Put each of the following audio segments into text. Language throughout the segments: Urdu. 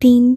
3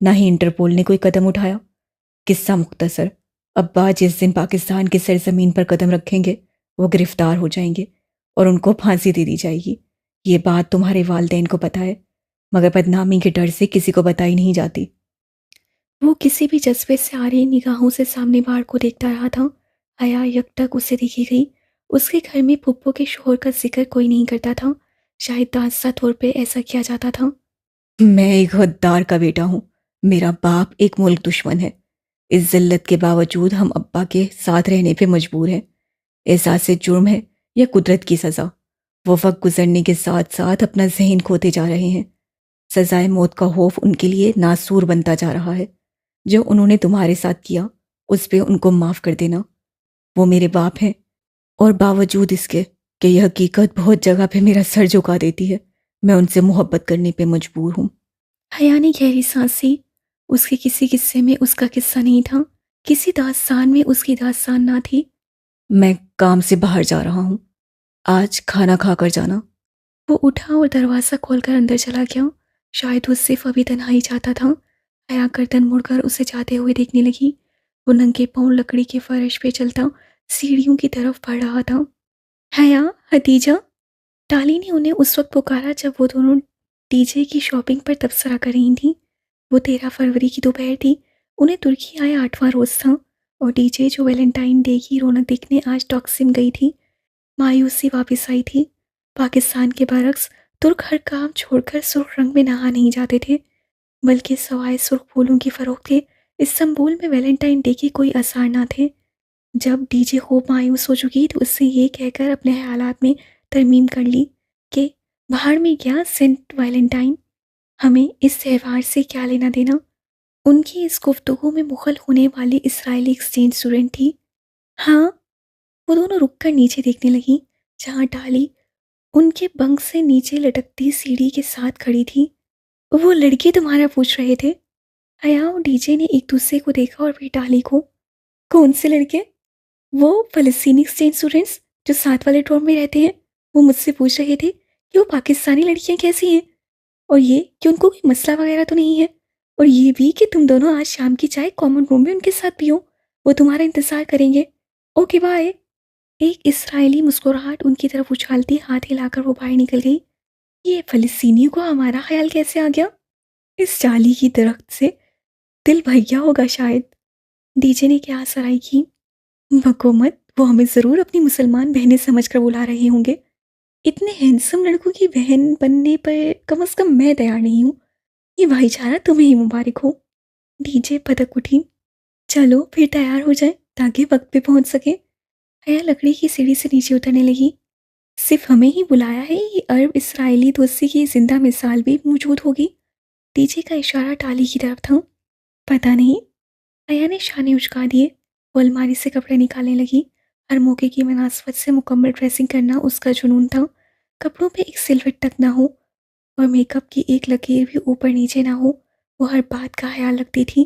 نہ ہی انٹرپول نے کوئی قدم اٹھایا۔ قصہ مختصر، ابا جس دن پاکستان کی سرزمین پر قدم رکھیں گے وہ گرفتار ہو جائیں گے اور ان کو پھانسی دے دی جائے گی۔ یہ بات تمہارے والدین کو پتہ ہے، مگر بدنامی کے ڈر سے کسی کو بتائی نہیں جاتی۔ وہ کسی بھی جذبے سے آ رہی نگاہوں سے سامنے باڑ کو دیکھتا رہا تھا۔ حیا یکٹک اسے دیکھی گئی۔ اس کے گھر میں پھپھو کے شوہر کا ذکر کوئی نہیں کرتا تھا، شاید دانستہ طور پہ ایسا کیا جاتا تھا۔ میں ایک غدار کا بیٹا ہوں، میرا باپ ایک ملک دشمن ہے، اس ذلت کے باوجود ہم ابا کے ساتھ رہنے پہ مجبور ہیں۔ احساس جرم ہے یا قدرت کی سزا؟ وہ وقت گزرنے کے ساتھ ساتھ اپنا ذہن کھوتے جا رہے ہیں۔ سزائے موت کا خوف ان کے لیے ناسور بنتا جا رہا ہے۔ جو انہوں نے تمہارے ساتھ کیا اس پہ ان کو معاف کر دینا۔ وہ میرے باپ ہیں، اور باوجود اس کے کہ یہ حقیقت بہت جگہ پہ میرا سر جھکا دیتی ہے، میں ان سے محبت کرنے پہ مجبور ہوں۔ حیا نے گہری سانس لی۔ اس کے کسی قصے میں اس کا قصہ نہیں تھا، کسی داستان میں اس کی داستان نہ تھی۔ میں کام سے باہر جا رہا ہوں، آج کھانا کھا کر جانا۔ وہ اٹھا اور دروازہ کھول کر اندر چلا گیا۔ شاید وہ صرف ابھی تنہائی چاہتا تھا۔ حیا گردن مڑ کر اسے جاتے ہوئے دیکھنے لگی۔ وہ ننگے پاؤں لکڑی کے فرش پہ چلتا سیڑھیوں کی طرف بڑھ رہا تھا۔ حیا، حدیجہ! ٹالی نے انہیں اس وقت پکارا جب وہ دونوں ڈی جے کی شاپنگ پر تبصرہ کر رہی تھیں۔ وہ 13 فروری کی دوپہر تھی، انہیں ترکی آیا 8واں روز تھا، اور ڈی جے جو ویلنٹائن ڈے کی رونق دیکھنے آج ٹاکسم گئی تھی، مایوسی واپس آئی تھی۔ پاکستان کے برعکس ترک ہر کام چھوڑ کر سرخ رنگ میں نہا نہیں جاتے تھے، بلکہ سوائے سرخ پھولوں کی فروخت کے استنبول میں ویلنٹائن ڈے کے کوئی آثار نہ تھے۔ جب ڈی جے خوب مایوس ہو چکی تو اس سے یہ کہہ کر اپنے خیالات میں ترمیم کر لی کہ باہر میں گیا سینٹ ویلنٹائن، ہمیں اس تہوار سے کیا لینا دینا۔ ان کی اس گفتگو میں مخل ہونے والی اسرائیلی ایکسچینج اسٹوڈنٹ تھی۔ ہاں، وہ دونوں رک کر نیچے دیکھنے لگیں جہاں ڈالی ان کے بنک سے نیچے لٹکتی سیڑھی کے ساتھ کھڑی تھی۔ وہ لڑکی تمہارا پوچھ رہے تھے؟ حیا اور ڈی جے نے ایک دوسرے کو دیکھا اور پھر ڈالی کو۔ کون سے لڑکے؟ وہ فلسطینی ایکسچینج اسٹوڈنٹس جو ساتھ والے ڈورم میں رہتے ہیں۔ وہ مجھ سے پوچھ رہے تھے کہ وہ پاکستانی لڑکیاں کیسی ہیں، اور یہ کہ ان کو کوئی مسئلہ وغیرہ تو نہیں ہے، اور یہ بھی کہ تم دونوں آج شام کی چائے کامن روم میں ان کے ساتھ پیو، وہ تمہارا انتظار کریں گے۔ Okay bye. ایک اسرائیلی مسکراہٹ ان کی طرف اچھالتی ہاتھ ہلا کر وہ باہر نکل گئی۔ یہ فلسطینیوں کو ہمارا خیال کیسے آ گیا؟ اس جالی کی درخت سے دل بھر گیا ہوگا شاید۔ ڈی جے نے کیا سرائی کی؟ حکومت، وہ ہمیں ضرور اپنی مسلمان بہنیں سمجھ کر بلا رہے ہوں گے۔ اتنے ہینسم لڑکوں کی بہن بننے پر کم از کم میں تیار نہیں ہوں۔ یہ بھائی چارہ تمہیں ہی مبارک ہو۔ ڈی جے پدک اٹھی۔ چلو پھر تیار ہو جائیں تاکہ وقت پہ پہنچ سکے۔ حیا لکڑی کی سیڑھی سے نیچے اترنے لگی۔ صرف ہمیں ہی بلایا ہے، یہ عرب اسرائیلی دوستی کی زندہ مثال بھی موجود ہوگی۔ ڈی جے کا اشارہ ٹالی کی طرف تھا۔ پتہ نہیں۔ حیا نے شانے اچکا دیے۔ وہ الماری سے کپڑے نکالنے لگی۔ ہر موقع کی مناسبت سے مکمل ڈریسنگ کرنا اس کا جنون تھا۔ کپڑوں پہ ایک سلوٹ تک نہ ہو اور میک اپ کی ایک لکیر بھی اوپر نیچے نہ ہو، وہ ہر بات کا خیال رکھتی تھی۔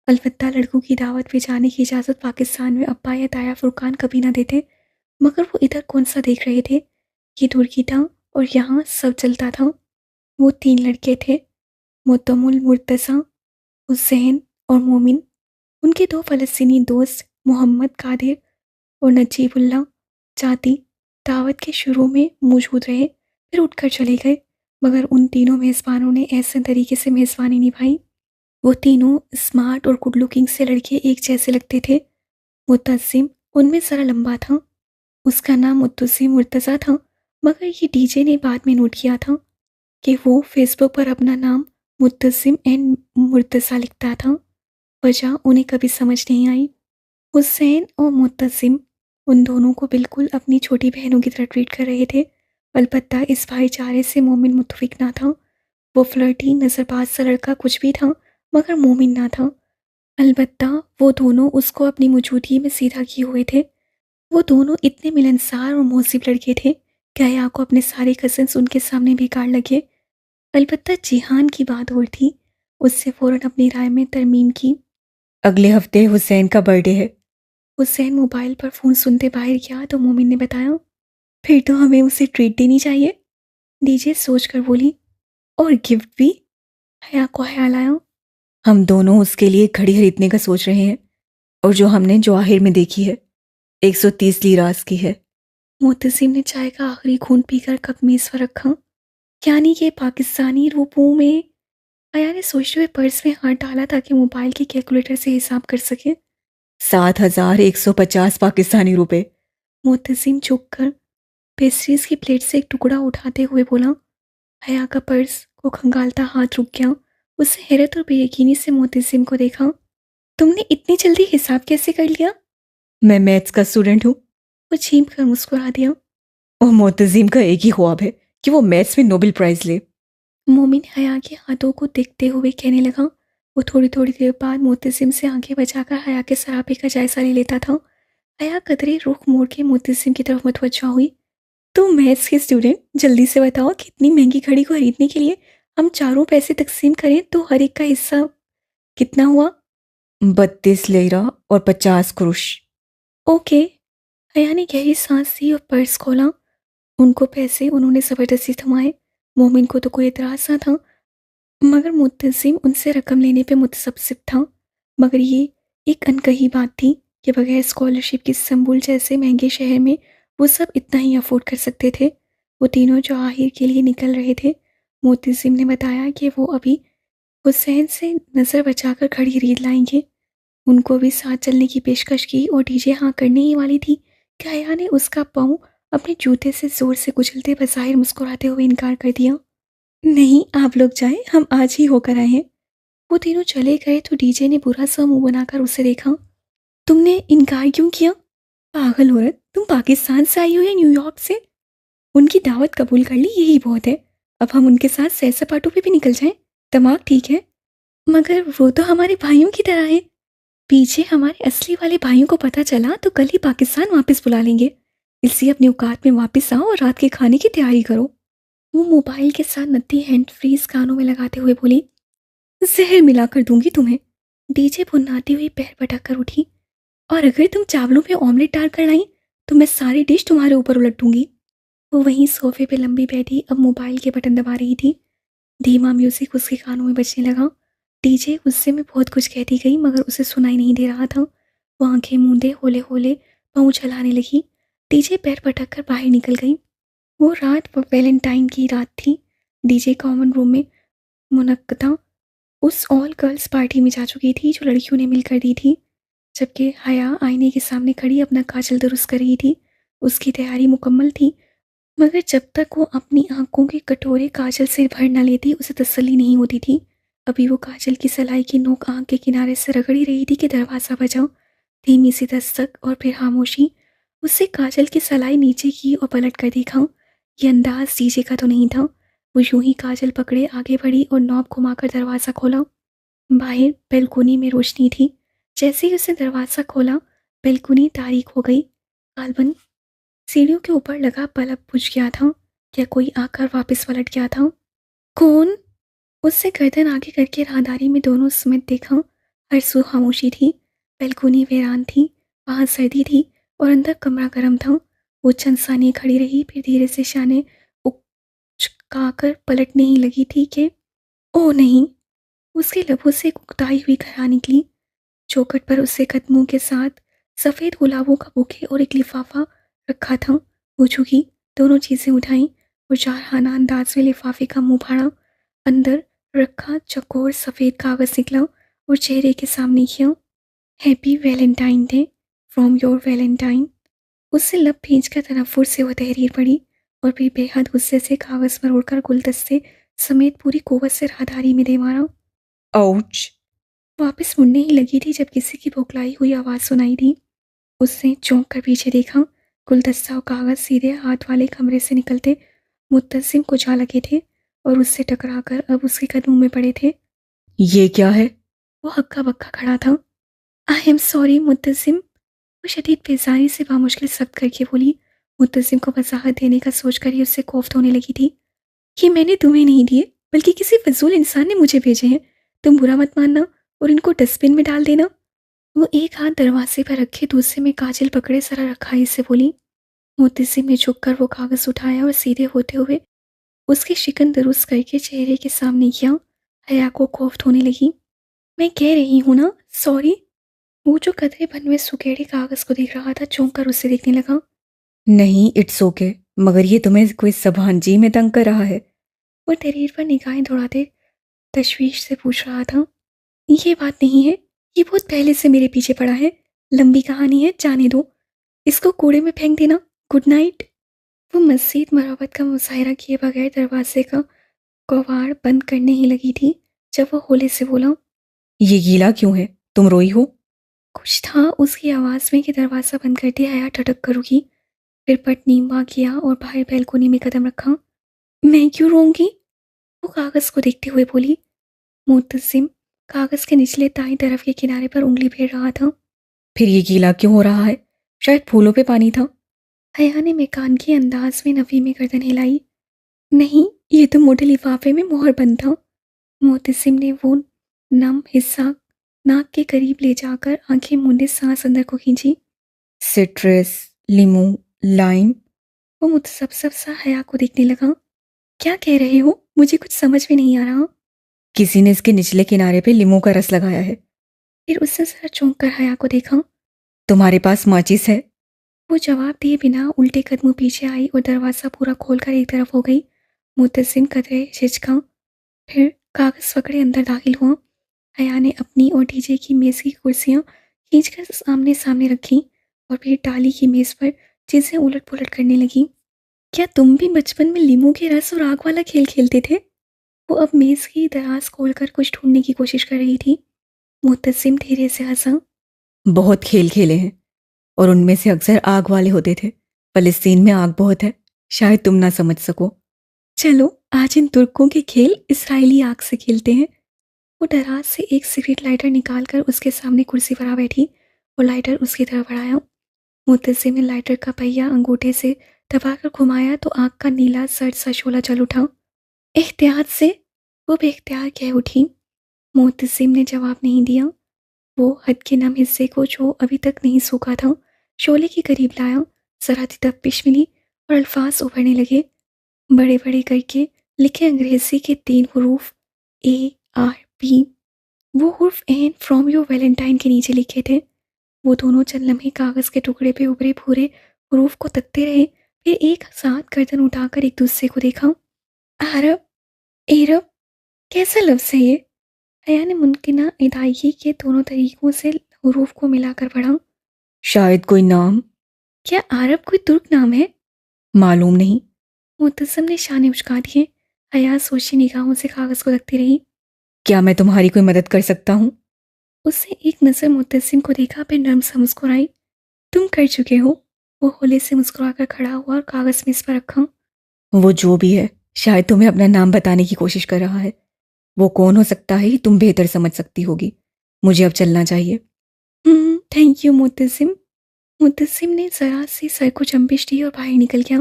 البتہ لڑکوں کی دعوت پہ جانے کی اجازت پاکستان میں ابا یا تایا فرقان کبھی نہ دیتے، مگر وہ ادھر کون سا دیکھ رہے تھے؟ یہ ترکی تھا اور یہاں سب چلتا تھا۔ وہ 3 لڑکے تھے، معتم المرتضیٰ، حسین اور مومن۔ ان کے 2 فلسطینی دوست محمد قادر اور نجیب اللہ جاتی دعوت کے شروع میں موجود رہے، پھر اٹھ کر چلے گئے، مگر ان تینوں میزبانوں نے ایسے طریقے سے میزبانی نبھائی۔ وہ تینوں اسمارٹ اور گڈ لکنگ سے لڑکے ایک جیسے لگتے تھے۔ متسم ان میں ذرا لمبا تھا، اس کا نام متسم مرتضیٰ تھا، مگر یہ ڈی جے نے بعد میں نوٹ کیا تھا کہ وہ فیس بک پر اپنا نام متسم اینڈ مرتضیٰ لکھتا تھا۔ وجہ انہیں کبھی سمجھ نہیں آئی۔ حسین اور متسم ان دونوں کو بالکل اپنی چھوٹی بہنوں کی طرح ٹریٹ کر رہے تھے، البتہ اس بھائی چارے سے مومن متفق نہ تھا۔ وہ فلرٹی نظر باز سا لڑکا کچھ بھی تھا مگر مومن نہ تھا۔ البتہ وہ دونوں اس کو اپنی موجودگی میں سیدھا کیے ہوئے تھے۔ وہ دونوں اتنے ملنسار اور مہذب لڑکے تھے کہ حیا کو اپنے سارے کزنس ان کے سامنے بیکار لگے۔ البتہ جیہان کی بات اور تھی، اس سے فوراً اپنی رائے میں ترمیم کی۔ اگلے ہفتے حسین کا برتھ ڈے ہے۔ حسین موبائل پر فون سنتے باہر گیا تو مومن نے بتایا، پھر تو ہمیں اسے ٹریٹ دینی چاہیے۔ ڈی جے سوچ کر بولی، اور گفٹ بھی؟ حیا کو خیال آیا، ہم دونوں اس کے لیے گھڑی خریدنے کا سوچ رہے ہیں، اور جو ہم نے جواہر میں دیکھی ہے 130 لیراز کی ہے۔ معتصم نے چائے کا آخری گھونٹ پی کر کپ میز پر رکھا۔ یعنی یہ پاکستانی روپوں میں؟ حیا نے سوچتے ہوئے پرس میں ہاتھ ڈالا تاکہ موبائل کے کیلکولیٹر سے حساب کر سکے۔ 7150 پاکستانی روپے۔ معتصم جھک کر پیسٹریز کی پلیٹ سے ایک ٹکڑا اٹھاتے ہوئے بولا۔ حیا کا پرس کو کھنگالتا ہاتھ رک گیا۔ اس نے حیرت اور بے یقینی سے معتصم کو دیکھا۔ تم نے اتنی جلدی حساب کیسے کر لیا؟ میں میتھس کا اسٹوڈنٹ ہوں۔ وہ چھینپ کر مسکرا دیا۔ اور معتظم کا ایک ہی خواب ہے کہ وہ میتھس میں نوبل پرائز لے۔ مومن حیا کے ہاتھوں کو دیکھتے ہوئے کہنے لگا۔ وہ تھوڑی دیر بعد معتصم سے آنکھیں بچا کر حیا کے سراپے کا جائزہ لے لیتا تھا۔ حیا قدرے رخ موڑ کے معتصم کی طرف متوجہ ہوئی۔ تم میتھس کے اسٹوڈنٹ، جلدی سے بتاؤ کہ اتنی مہنگی گھڑی کو خریدنے کے لیے ہم چاروں پیسے تقسیم کریں تو ہر ایک کا حصہ کتنا ہوا؟ 32 لیرہ اور 50 قرش۔ اوکے۔ حیا نے گہری سانس لی اور پرس کھولا۔ ان کو پیسے انہوں نے زبردستی تھمائے۔ مومن کو تو کوئی اعتراض نہ تھا، مگر معتصم ان سے رقم لینے پہ متسبسب تھا۔ مگر یہ ایک انکہی بات تھی کہ بغیر اسکالرشپ کے استنبول جیسے مہنگے شہر میں وہ سب اتنا ہی افورڈ کر سکتے تھے۔ وہ تینوں جواہر کے لیے نکل رہے تھے۔ معتصم نے بتایا کہ وہ ابھی حسین سے نظر بچا کر گھڑی خرید لائیں گے۔ ان کو بھی ساتھ چلنے کی پیشکش کی اور ڈی جے ہاں کرنے ہی والی تھی کہ حیا نے اس کا پاؤں اپنے جوتے سے زور سے کچلتے بظاہر مسکراتے ہوئے انکار کر دیا۔ نہیں، آپ لوگ جائیں، ہم آج ہی ہو کر آئے ہیں۔ وہ تینوں چلے گئے تو ڈی جے نے برا سا منہ بنا کر اسے دیکھا۔ تم نے انکار کیوں کیا؟ پاگل عورت، تم پاکستان سے آئی ہو یا نیو یارک سے؟ ان کی دعوت قبول کر لی، یہی بہت ہے۔ اب ہم ان کے ساتھ سیر سپاٹوں پہ بھی نکل جائیں، دماغ ٹھیک ہے؟ مگر وہ تو ہمارے بھائیوں کی طرح ہیں۔ پیچھے ہمارے اصلی والے بھائیوں کو پتہ چلا تو کل ہی پاکستان واپس بلا لیں گے، اس لیے اپنی اوقات میں واپس آؤ اور رات کے کھانے کی تیاری کرو۔ وہ موبائل کے ساتھ نتی ہینڈ فریز کانوں میں لگاتے ہوئے بولی۔ زہر ملا کر دوں گی تمہیں۔ ڈی جے بھناتی ہوئی پیر پٹک کر اٹھی۔ اور اگر تم چاولوں پہ آملیٹ ڈال کر لائیں تو میں ساری ڈش تمہارے اوپر الٹ دوں گی۔ وہ وہیں صوفے پہ لمبی بیٹھی اب موبائل کے بٹن دبا رہی تھی۔ دھیما میوزک اس کے کانوں میں بجنے لگا۔ ڈی جے غصے میں بہت کچھ کہتی گئی مگر اسے سنائی نہیں دے رہا تھا۔ وہ آنکھیں موندے ہولے ہولے پاؤں چلانے لگی۔ ڈی جے پیر پٹک کر باہر نکل گئی۔ وہ رات ویلنٹائن کی رات تھی۔ ڈی جے کامن روم میں منعقدہ اس آل گرلز پارٹی میں جا چکی تھی جو لڑکیوں نے مل کر دی تھی، جبکہ حیا آئینے کے سامنے کھڑی اپنا کاجل درست کر رہی تھی۔ اس کی تیاری مکمل تھی مگر جب تک وہ اپنی آنکھوں کے کٹورے کاجل سے بھر نہ لیتی اسے تسلی نہیں ہوتی تھی۔ ابھی وہ کاجل کی سلائی کی نوک آنکھ کے کنارے سے رگڑی رہی تھی کہ دروازہ بجا۔ دھیمی سی دستک اور پھر خاموشی۔ اس سے کاجل کی سلائی نیچے کی اور پلٹ کر دیکھا۔ یہ انداز ڈی جے کا تو نہیں تھا۔ وہ یوں ہی کاجل پکڑے آگے بڑھی اور نوب گھما کر دروازہ کھولا۔ باہر بیلکونی میں روشنی تھی۔ جیسے ہی اس نے دروازہ کھولا بیلکونی تاریک ہو گئی۔ غالباً سیڑھیوں کے اوپر لگا بلب بجھ گیا تھا یا کوئی آ کر واپس پلٹ گیا تھا۔ کون؟ اس سے گردن آگے کر کے راہداری میں دونوں سمیت دیکھا۔ ہر سو خاموشی تھی۔ بیلکونی ویران تھی، وہاں سردی تھی اور اندر کمرہ گرم تھا۔ وہ چند ثانیے کھڑی رہی پھر دھیرے سے شانے اچکا کر پلٹنے ہی لگی تھی کہ اوہ نہیں! اس کے لبوں سے ایک اکتائی ہوئی کھرا نکلی۔ چوکھٹ پر اسے قدموں کے ساتھ سفید گلابوں کا بوکے اور ایک لفافہ رکھا تھا۔ وہ جھکی، دونوں چیزیں اٹھائیں اور جارحانہ انداز میں لفافے کا منہ پھاڑا۔ اندر رکھا چکور سفید کاغذ نکلا اور چہرے کے سامنے کیا۔ Happy Valentine day from your Valentine. اس سے لب بھینچ کر تنفر سے وہ تحریر پڑھی اور پھر بے حد غصے سے کاغذ مروڑ کر گلدستے سمیت پوری قوت سے راہداری میں دے مارا۔ آؤچ! واپس مڑنے ہی لگی تھی جب کسی کی بھوکلائی ہوئی آواز سنائی دی۔ اس نے چونک کر پیچھے دیکھا۔ گلدستہ اور کاغذ سیدھے ہاتھ والے کمرے سے نکلتے معتصم کو جا لگے تھے اور اس سے ٹکرا کر اب اس کے قدموں میں پڑے تھے۔ یہ کیا ہے؟ وہ ہکا بکا کھڑا تھا۔ آئی ایم سوری معتصم، وہ شدید بیزاری سے بامشکل ضبط کر کے بولی۔ معتصم کو وضاحت دینے کا سوچ کر ہی اس سے کوفت ہونے لگی تھی۔ یہ میں نے تمہیں نہیں دیے بلکہ کسی فضول انسان نے مجھے بھیجے ہیں، تم برا مت ماننا اور ان کو ڈسٹ بن میں ڈال دینا۔ وہ ایک ہاتھ دروازے پر رکھے دوسرے میں کاجل پکڑے ذرا رکھائی سے بولی۔ معتصم نے جھک کر وہ کاغذ اٹھایا اور سیدھے ہوتے ہوئے اس کی شکن درست کر کے چہرے کے سامنے کیا۔ حیا کو کوفت ہونے لگی۔ میں کہہ رہی ہوں نا سوری. وہ جو قطرے بن ہوئے سکیڑے کاغذ کو دیکھ رہا تھا چونک کر اسے دیکھنے لگا. نہیں اٹس اوکے، مگر یہ تمہیں کوئی زبان جی میں تنگ کر رہا ہے؟ وہ تحریر پر نگاہیں دوڑاتے تشویش سے پوچھ رہا تھا. یہ بات نہیں ہے، یہ بہت پہلے سے میرے پیچھے پڑا ہے، لمبی کہانی ہے، جانے دو، اس کو کوڑے میں پھینک دینا. Good night. وہ مزید مرابت کا مظاہرہ کیے بغیر دروازے کا کواڑ بند کرنے ہی لگی تھی جب وہ ہولے سے بولا. یہ گیلا کیوں ہے؟ تم روئی ہو؟ کچھ تھا اس کی آواز میں کہ دروازہ بند کرتے حیا ٹھٹک کر رکی، پھر پٹ نیموا کیا اور باہر بیلکونی میں قدم رکھا. میں کیوں روؤں گی؟ وہ کاغذ کو دیکھتے ہوئے بولی. معتصم کاغذ کے نچلے دائیں طرف کے کنارے پر انگلی پھیر رہا تھا. پھر یہ گیلا کیوں ہو رہا ہے؟ شاید پھولوں پہ پانی تھا. حیا نے میکانکی انداز میں نفی میں گردن ہلائی. نہیں، یہ تو موٹے لفافے میں مہر بند تھا. معتصم نے وہ نم حصہ ناک کے قریب لے جا کر آنکھیں مونڈے سانس اندر کو کھینچی. سٹرس، لیمو، لائم. وہ متسبسب سا حیا کو دیکھنے لگا. کیا کہہ رہے ہو؟ مجھے کچھ سمجھ میں نہیں آ رہا. کسی نے اس کے نچلے کنارے پہ لیمو کا رس لگایا ہے. پھر اس نے ذرا چونک کر حیا کو دیکھا. تمہارے پاس ماچس ہے؟ وہ جواب دیے بنا الٹے قدموں پیچھے آئی اور دروازہ پورا کھول کر ایک طرف ہو گئی. معتصم قدرے جھجکا، پھر کاغذ پکڑے اندر داخل ہوا. حیا نے اپنی اور ڈی جے کی میز کی کرسیاں کھینچ کر آمنے سامنے رکھی اور پھر ٹالی کی میز پر چیزیں الٹ پلٹ کرنے لگی. کیا تم بھی بچپن میں لیمو کے رس اور آگ والا کھیل کھیلتے تھے؟ وہ اب میز کی دراز کھول کر کچھ ڈھونڈنے کی کوشش کر رہی تھی. معتصم دھیرے سے ہنسا. بہت کھیل کھیلے ہیں، اور ان میں سے اکثر آگ والے ہوتے تھے. فلسطین میں آگ بہت ہے، شاید تم نہ سمجھ سکو. چلو آج ان ترکوں کے کھیل اسرائیلی آگ سے کھیلتے ہیں. وہ دراز سے ایک سگریٹ لائٹر نکال کر اس کے سامنے کرسی پر آ بیٹھی اور لائٹر اس کی طرف بڑھایا. معتصم نے لائٹر کا پہیا انگوٹھے سے دبا کر گھمایا تو آگ کا نیلا سرد سا شعلہ جل اٹھا. احتیاط سے، وہ بے اختیار کہہ اٹھی. معتصم نے جواب نہیں دیا. وہ ہتھ کے نم حصے کو جو ابھی تک نہیں سوکھا تھا شعلے کے قریب لایا، ذرا سی تپش ملی اور الفاظ ابھرنے لگے. بڑے بڑے کر کے لکھے انگریزی کے 3 حروف ARP. وہ حرف این فرام یور ویلنٹائن کے نیچے لکھے تھے. وہ دونوں چند لمحے کاغذ کے ٹکڑے پہ ابھرے پورے حروف کو تکتے رہے، پھر ایک ساتھ گردن اٹھا کر ایک دوسرے کو دیکھا. عرب، ایرب، کیسا لفظ ہے یہ؟ حیا نے ممکنہ ادائیگی کے دونوں طریقوں سے حروف کو ملا کر پڑھا. شاید کوئی نام. کیا عرب کوئی ترک نام ہے؟ معلوم نہیں. معتصم نے شانے اچکا دیے. حیا سوچی نگاہوں سے کاغذ کو رکھتی رہی. کیا میں تمہاری کوئی مدد کر سکتا ہوں؟ اس نے ایک نظر معتصم کو دیکھا، پھر نرم سا مسکرائی. تم کر چکے ہو. وہ ہولے سے مسکرا کر کھڑا ہوا اور کاغذ میں اس پر رکھا. وہ جو بھی ہے شاید تمہیں اپنا نام بتانے کی کوشش کر رہا ہے. وہ کون ہو سکتا ہے تم بہتر سمجھ سکتی ہوگی. مجھے اب چلنا چاہیے. Thank you Mutasim. معتصم نے ذرا سی سر کو جنبش دی اور باہر نکل گیا.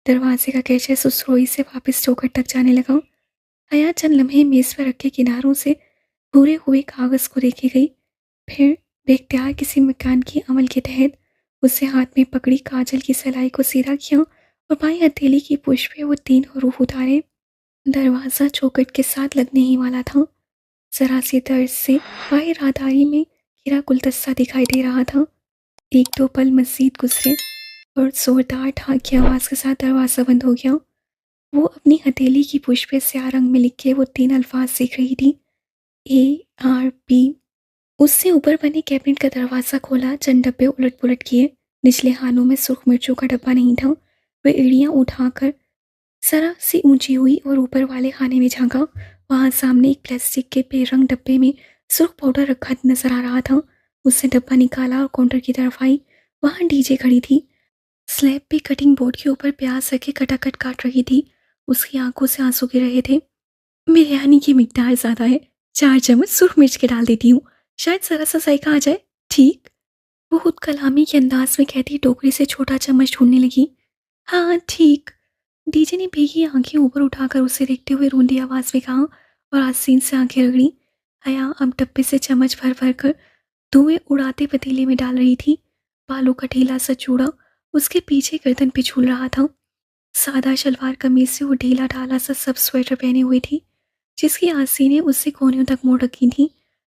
دروازے کا کیچے سسروئی سے واپس چوکھٹ تک جانے لگا. حیا چند لمحے میز پر رکھے کناروں سے بھورے ہوئے کاغذ کو دیکھی گئی، پھر بے اختیار کسی مکان کی عمل کے تحت اسے ہاتھ میں پکڑی کاجل کی سلائی کو سیدھا کیا اور بائیں ہتھیلی کی پشت پہ وہ 3 حروف اتارے. دروازہ چوکھٹ کے ساتھ لگنے ہی والا تھا. ذرا سی طرز سے باہر راداری میں گرا گلدستہ دکھائی دے رہا تھا. 1-2 پل مزید گزرے اور زوردار ٹھاک کی آواز کے ساتھ دروازہ بند ہو گیا. وہ اپنی ہتھیلی کی پشت پہ سیاہ رنگ میں لکھ کے وہ 3 الفاظ سیکھ رہی تھی. ARP. اس سے اوپر بنے کیبنٹ کا دروازہ کھولا، چند ڈبے الٹ پلٹ کیے. نچلے ہانوں میں سرخ مرچوں کا ڈبہ نہیں تھا. وہ ایڑیاں اٹھا کر ذرا سی اونچی ہوئی اور اوپر والے خانے میں جھانکا. وہاں سامنے ایک پلاسٹک کے بے رنگ ڈبے میں سرخ پاؤڈر رکھا نظر آ رہا تھا. اس سے ڈبہ نکالا اور کاؤنٹر کی طرف آئی. وہاں ڈی جے کھڑی تھی، سلیب پہ کٹنگ بورڈ کے اوپر پیاز رکھ کے کٹاکٹ کاٹ رہی تھی. اس کی آنکھوں سے آنسو گر رہے تھے. بریانی کی مقدار زیادہ ہے، 4 چمچ سرخ مرچ کے ڈال دیتی ہوں، شاید ذرا سا ذائقہ آ جائے. ٹھیک؟ وہ خود کلامی کے انداز میں کہتی ٹوکری سے چھوٹا چمچ ڈھونڈنے لگی. ہاں ٹھیک. ڈی جے نے بھیگی آنکھیں اوپر اٹھا کر اسے دیکھتے ہوئے روندی آواز میں کہا اور آستین سے آنکھیں رگڑی. حیا اب ڈبے سے چمچ بھر بھر کر دھوئیں اڑاتے پتیلے میں ڈال رہی تھی. بالوں کا ڈھیلا سا چوڑا اس کے پیچھے گردن پہ جھول رہا تھا. سادہ شلوار قمیض سے وہ ڈھیلا ڈھالا سا سب سویٹر پہنے ہوئی تھی جس کی آستینیں اس سے کونیوں تک موڑ رکھی تھیں.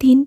3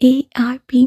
ARP।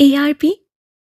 ARP।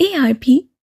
ARP,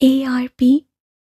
ARP,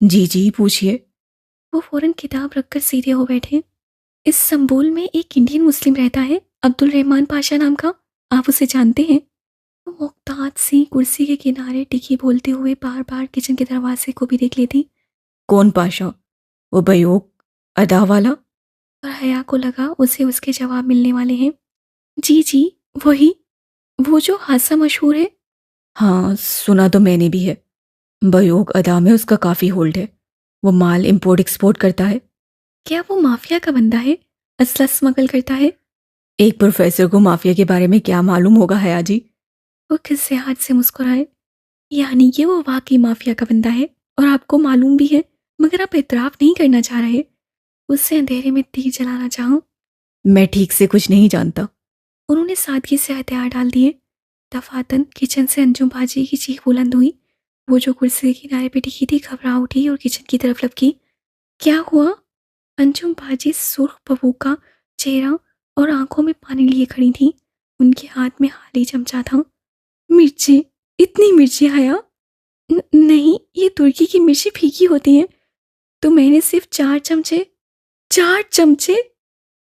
جی جی پوچھیے۔ وہ فوراً کتاب رکھ کر سیدھے ہو بیٹھے۔ اس سنبول میں ایک انڈین مسلم رہتا ہے، عبد الرحمان پاشا نام کا، آپ اسے جانتے ہیں؟ وہ محتاط سی کرسی کے کنارے ٹکی بولتے ہوئے بار بار کچن کے دروازے کو بھی دیکھ لیتی، کون پاشا؟ وہ بیوق ادا والا؟ اور حیا کو لگا اسے اس کے جواب ملنے والے ہیں۔ جی جی وہی، وہ جو حادثہ مشہور ہے۔ ہاں سنا تو میں نے بھی ہے، بیوق ادا میں اس کا کافی ہولڈ ہے، وہ مال امپورٹ ایکسپورٹ کرتا ہے۔ کیا وہ مافیا کا بندہ ہے؟ اسلحہ اسمگل کرتا ہے؟ ایک پروفیسر کو مافیا کے بارے میں کیا معلوم ہوگا حیا جی؟ وہ کس ہاتھ سے مسکرائے۔ یعنی کہ وہ واقعی مافیا کا بندہ ہے اور آپ کو معلوم بھی ہے، مگر آپ اعتراف نہیں کرنا چاہ رہے۔ اس سے اندھیرے میں تیر جلانا چاہوں؟ میں ٹھیک سے کچھ نہیں جانتا۔ انہوں نے سادگی سے ہتھیار ڈال دیے۔ دفاتن کچن سے انجم باجی کی چیخ بلند ہوئی۔ وہ جو کرسی کے کنارے پہ ٹکی تھی گھبرا اٹھی اور کچن کی طرف لپکی۔ کیا ہوا؟ انجم باجی سرخ ببو کا چہرہ اور آنکھوں میں پانی لیے کھڑی تھی، ان کے ہاتھ میں خالی چمچہ تھا۔ مرچیں، اتنی مرچیں حیا؟ نہیں، یہ ترکی کی مرچیں پھیکی ہوتی ہیں، تو میں نے صرف 4 چمچے۔ 4 چمچے؟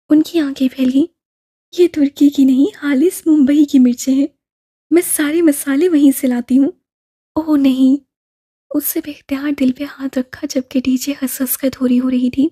ان کی آنکھیں پھیل گئیں۔ یہ ترکی کی نہیں، خالص ممبئی کی مرچیں ہیں، میں سارے مسالے وہیں سے لاتی ہوں۔ اوہ نہیں، اس سے بے اختیار دل پہ ہاتھ رکھا جبکہ ڈی جے ہنس ہنس کر دھوری ہو رہی تھی۔